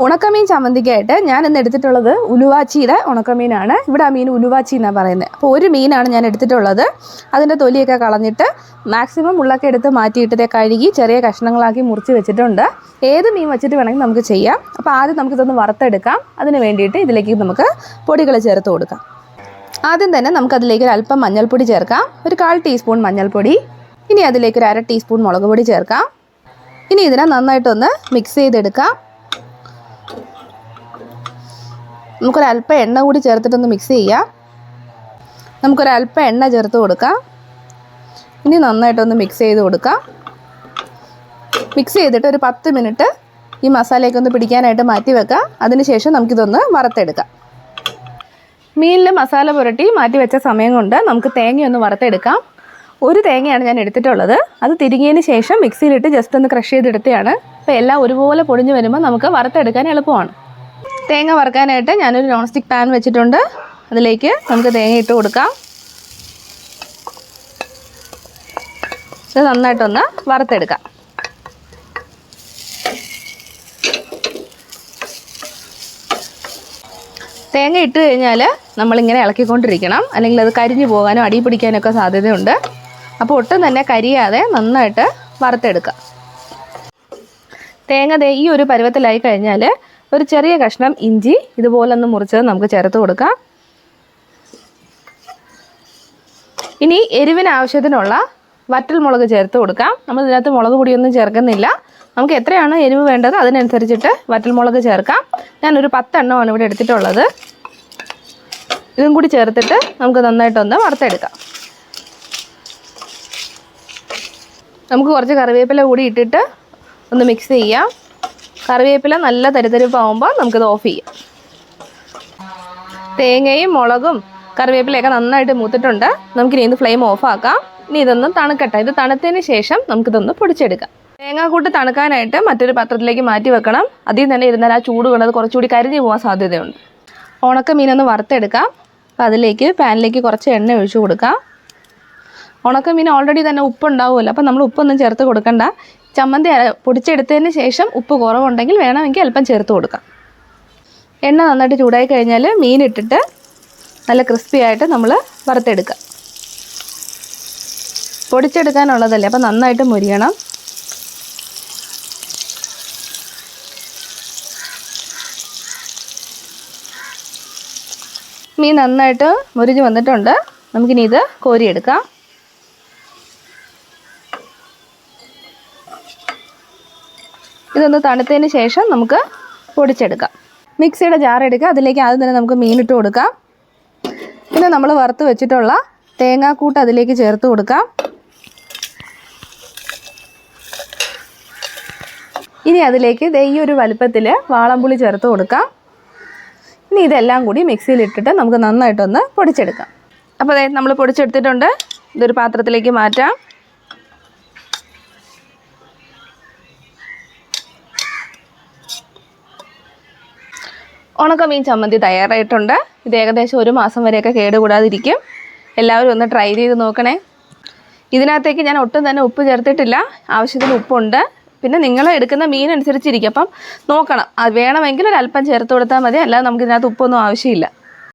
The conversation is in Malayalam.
ഉണക്കമീൻ ചമ്മന്തിക്കായിട്ട് ഞാൻ ഇന്ന് എടുത്തിട്ടുള്ളത് ഉലുവാച്ചിയുടെ ഉണക്കമീനാണ്. ഇവിടെ ആ മീൻ ഉലുവാച്ചി എന്നാണ് പറയുന്നത്. അപ്പോൾ ഒരു മീനാണ് ഞാൻ എടുത്തിട്ടുള്ളത്. അതിൻ്റെ തൊലിയൊക്കെ കളഞ്ഞിട്ട് മാക്സിമം മുള്ളൊക്കെ എടുത്ത് മാറ്റിയിട്ട് കഴുകി ചെറിയ കഷ്ണങ്ങളാക്കി മുറിച്ച് വെച്ചിട്ടുണ്ട്. ഏത് മീൻ വെച്ചിട്ട് വേണമെങ്കിൽ നമുക്ക് ചെയ്യാം. അപ്പോൾ ആദ്യം നമുക്കിതൊന്ന് വറുത്തെടുക്കാം. അതിന് വേണ്ടിയിട്ട് ഇതിലേക്ക് നമുക്ക് പൊടികൾ ചേർത്ത് കൊടുക്കാം. ആദ്യം തന്നെ നമുക്കതിലേക്ക് ഒരു അല്പം മഞ്ഞൾപ്പൊടി ചേർക്കാം. ഒരു 1/4 ടീസ്പൂൺ മഞ്ഞൾപ്പൊടി. ഇനി അതിലേക്ക് ഒരു 1/2 ടീസ്പൂൺ മുളക് പൊടി ചേർക്കാം. ഇനി ഇതിനെ നന്നായിട്ടൊന്ന് മിക്സ് ചെയ്തെടുക്കാം. നമുക്കൊരല്പം എണ്ണ കൂടി ചേർത്തിട്ടൊന്ന് മിക്സ് ചെയ്യാം. നമുക്കൊരല്പം എണ്ണ ചേർത്ത് കൊടുക്കാം. ഇനി നന്നായിട്ടൊന്ന് മിക്സ് ചെയ്ത് കൊടുക്കാം. മിക്സ് ചെയ്തിട്ട് ഒരു 10 മിനിറ്റ് ഈ മസാലയൊക്കെ ഒന്ന് പിടിക്കാനായിട്ട് മാറ്റി വെക്കാം. അതിനുശേഷം നമുക്കിതൊന്ന് വറുത്തെടുക്കാം. മീനിൽ മസാല പുരട്ടി മാറ്റി വെച്ച സമയം കൊണ്ട് നമുക്ക് തേങ്ങയൊന്ന് വറുത്തെടുക്കാം. ഒരു തേങ്ങയാണ് ഞാൻ എടുത്തിട്ടുള്ളത്. അത് തിരിങ്ങിയതിന് ശേഷം മിക്സിയിലിട്ട് ജസ്റ്റ് ഒന്ന് ക്രഷ് ചെയ്തെടുത്തതാണ്. അപ്പോൾ എല്ലാം ഒരുപോലെ പൊടിഞ്ഞ് വരുമ്പോൾ നമുക്ക് വറുത്തെടുക്കാൻ എളുപ്പമാണ്. തേങ്ങ വറുക്കാനായിട്ട് ഞാനൊരു നോൺ സ്റ്റിക്ക് പാൻ വെച്ചിട്ടുണ്ട്. അതിലേക്ക് നമുക്ക് തേങ്ങ ഇട്ട് കൊടുക്കാം. ഇത് നന്നായിട്ടൊന്ന് വറുത്തെടുക്കാം. തേങ്ങ ഇട്ട് കഴിഞ്ഞാൽ നമ്മളിങ്ങനെ ഇളക്കിക്കൊണ്ടിരിക്കണം. അല്ലെങ്കിൽ അത് കരിഞ്ഞു പോകാനോ അടി പിടിക്കാനൊക്കെ സാധ്യതയുണ്ട്. അപ്പോൾ ഒട്ടും തന്നെ കരിയാതെ നന്നായിട്ട് വറുത്തെടുക്കുക. തേങ്ങ ഈ ഒരു പരുവത്തിലായി കഴിഞ്ഞാൽ ഒരു ചെറിയ കഷ്ണം ഇഞ്ചി ഇതുപോലെ ഒന്ന് മുറിച്ചത് നമുക്ക് ചേർത്ത് കൊടുക്കാം. ഇനി എരിവിന് ആവശ്യത്തിനുള്ള വറ്റൽമുളക് ചേർത്ത് കൊടുക്കാം. നമ്മൾ ഇതിനകത്ത് മുളക് പൊടിയൊന്നും ചേർക്കുന്നില്ല. നമുക്ക് എത്രയാണ് എരിവ് വേണ്ടത് അതിനനുസരിച്ചിട്ട് വറ്റൽമുളക് ചേർക്കാം. ഞാനൊരു 10 എണ്ണമാണ് ഇവിടെ എടുത്തിട്ടുള്ളത്. ഇതും കൂടി ചേർത്തിട്ട് നമുക്ക് നന്നായിട്ടൊന്ന് വറുത്തെടുക്കാം. നമുക്ക് കുറച്ച് കറിവേപ്പില കൂടി ഇട്ടിട്ട് ഒന്ന് മിക്സ് ചെയ്യാം. കറിവേപ്പില നല്ല തരിതരിപ്പാകുമ്പോൾ നമുക്കിത് ഓഫ് ചെയ്യാം. തേങ്ങയും മുളകും കറിവേപ്പിലയൊക്കെ നന്നായിട്ട് മൂത്തിട്ടുണ്ട്. നമുക്കിനി ഇത് ഫ്ലെയിം ഓഫാക്കാം. ഇനി ഇതൊന്ന് തണുക്കട്ടെ. ഇത് തണുത്തതിന് ശേഷം നമുക്കിതൊന്ന് പൊടിച്ചെടുക്കാം. തേങ്ങാക്കൂട്ട് തണുക്കാനായിട്ട് മറ്റൊരു പാത്രത്തിലേക്ക് മാറ്റി വെക്കണം. അതിൽ തന്നെ ഇരുന്നാൽ ആ ചൂട് കൊണ്ട് അത് കുറച്ചുകൂടി കരിഞ്ഞു പോകാൻ സാധ്യതയുണ്ട്. ഉണക്ക മീനൊന്ന് വറുത്തെടുക്കാം. അപ്പോൾ അതിലേക്ക് പാനിലേക്ക് കുറച്ച് എണ്ണ ഒഴിച്ചു കൊടുക്കാം. ഉണക്ക മീൻ ഓൾറെഡി തന്നെ ഉപ്പുണ്ടാവുമല്ലോ. അപ്പോൾ നമ്മൾ ഉപ്പൊന്നും ചേർത്ത് കൊടുക്കണ്ട. ചമ്മന്തി പൊടിച്ചെടുത്തതിന് ശേഷം ഉപ്പ് കുറവുണ്ടെങ്കിൽ വേണമെങ്കിൽ അല്പം ചേർത്ത് കൊടുക്കാം. എണ്ണ നന്നായിട്ട് ചൂടായി കഴിഞ്ഞാൽ മീനിട്ടിട്ട് നല്ല ക്രിസ്പി ആയിട്ട് നമ്മൾ വറുത്തെടുക്കുക. പൊടിച്ചെടുക്കാനുള്ളതല്ലേ, അപ്പോൾ നന്നായിട്ട് മുരിയണം. മീൻ നന്നായിട്ട് മുരിഞ്ഞ് വന്നിട്ടുണ്ട്. നമുക്കിനി ഇത് കോരിയെടുക്കാം. ഇതൊന്ന് തണുത്തതിന് ശേഷം നമുക്ക് പൊടിച്ചെടുക്കാം. മിക്സിയുടെ ജാർ എടുക്കുക. അതിലേക്ക് ആദ്യം തന്നെ നമുക്ക് മീനിട്ട് കൊടുക്കാം. പിന്നെ നമ്മൾ വറുത്ത് വെച്ചിട്ടുള്ള തേങ്ങാക്കൂട്ട് അതിലേക്ക് ചേർത്ത് കൊടുക്കാം. ഇനി അതിലേക്ക് ഈ ഒരു വലുപ്പത്തിൽ വാളംപുളി ചേർത്ത് കൊടുക്കാം. ഇനി ഇതെല്ലാം കൂടി മിക്സിയിലിട്ടിട്ട് നമുക്ക് നന്നായിട്ടൊന്ന് പൊടിച്ചെടുക്കാം. അപ്പോൾ അതായത് നമ്മൾ പൊടിച്ചെടുത്തിട്ടുണ്ട്. ഇതൊരു പാത്രത്തിലേക്ക് മാറ്റാം. ഉണക്കമീൻ ചമ്മന്തി തയ്യാറായിട്ടുണ്ട്. ഇത് ഏകദേശം 1 മാസം വരെയൊക്കെ കേടുകൂടാതിരിക്കും. എല്ലാവരും ഒന്ന് ട്രൈ ചെയ്ത് നോക്കണേ. ഇതിനകത്തേക്ക് ഞാൻ ഒട്ടും തന്നെ ഉപ്പ് ചേർത്തിട്ടില്ല. ആവശ്യത്തിന് ഉപ്പുണ്ട്. പിന്നെ നിങ്ങൾ എടുക്കുന്ന മീൻ അനുസരിച്ചിരിക്കും. അപ്പം നോക്കണം. അത് വേണമെങ്കിൽ ഒരല്പം ചേർത്ത് കൊടുത്താൽ മതി. അല്ലാതെ നമുക്ക് ഇതിനകത്ത് ഉപ്പൊന്നും ആവശ്യമില്ല.